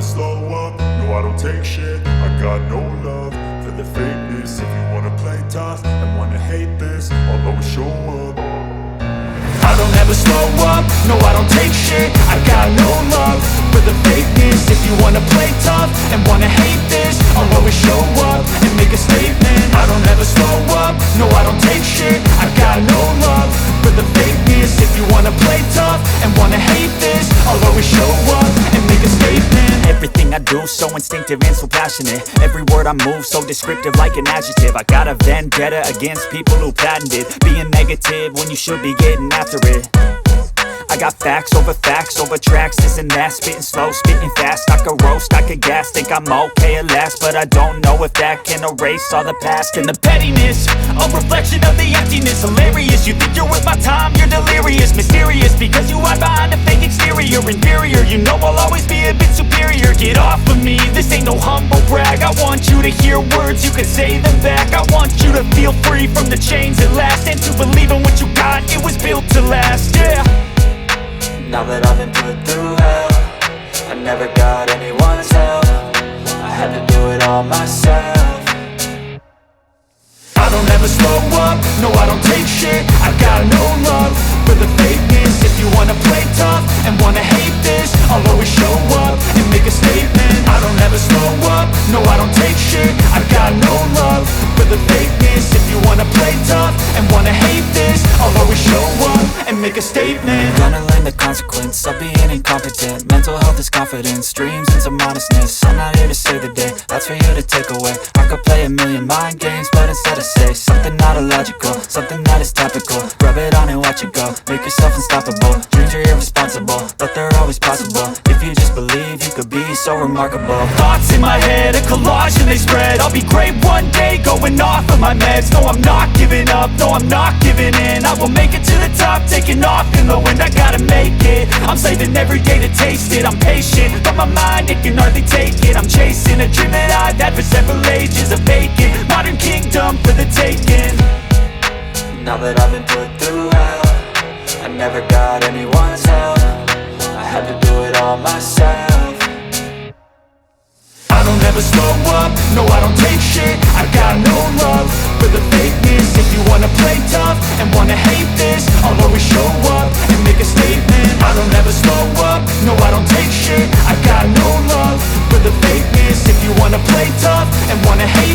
slow up, no I don't take shit. I got no love for the fakeness. If you wanna play tough and wanna hate this, I'll always show up. I don't ever slow up, no I don't take shit. I got no love for the fakeness. If you wanna play tough and wanna hate this, I'll always show up and make a statement. I don't ever slow up, no I don't take shit. I got no love for the fakeness. If you wanna play tough and wanna hate this, I'll always show up and make a statement. Everything I do so instinctive and so passionate. Every word I move so descriptive like an adjective. I got a vendetta against people who patented being negative when you should be getting after it. I got facts over tracks, this and that. Spitting slow, spitting fast, I could roast, I could gas. Think I'm okay at last, but I don't know if that can erase all the past. And the pettiness, a reflection of the emptiness. Hilarious, you think you're worth my time, you're delirious. Mysterious, because you hide behind a fake exterior. Inferior, you know I'll always be a bit superior. Get off of me, this ain't no humble brag. I want you to hear words, you can say them back. I want you to feel free from the chains at last, and to believe in what you got, it was built to last, yeah. Now that I've been put through hell, I never got anyone's help. I had to do it all myself. I don't ever slow up, no I don't take shit. I got no love for the fakeness. If you wanna play tough and wanna hate this, I'll always show up and make a statement. I don't ever slow up, no I don't take shit. I got no love for the fakeness. If you wanna play tough and wanna hate this, I'll always show up and make a statement. Gonna learn the consequence of being incompetent. Mental health is confidence, dreams and some honestness. I'm not here to save the day, that's for you to take away. I could play a million mind games, but instead I say something not illogical, something that is topical. Rub it on and watch it go, make yourself unstoppable. Dreams are irresponsible, but they're always possible. If you just believe, you could be so remarkable. Thoughts in my head, a collage and they spread. I'll be great one day, going off of my meds. No, I'm not giving up, no, I'm not giving in. I will make it to the top, taking off in the wind. I gotta make it, I'm saving every day to taste it. I'm patient, but my mind, it can hardly take it. I'm chasing a dream that I've had for several ages. A vacant, modern kingdom for the taking. Now that I've been put through hell, I never got anyone's help. I had to do it all myself. I don't ever slow up, no I don't take shit. I got no love for the fakeness. If you wanna play tough and wanna hate this, I'll always show up and make a statement. I don't ever slow up, no I don't take shit. I got no love for the fakeness. If you wanna play tough and wanna hate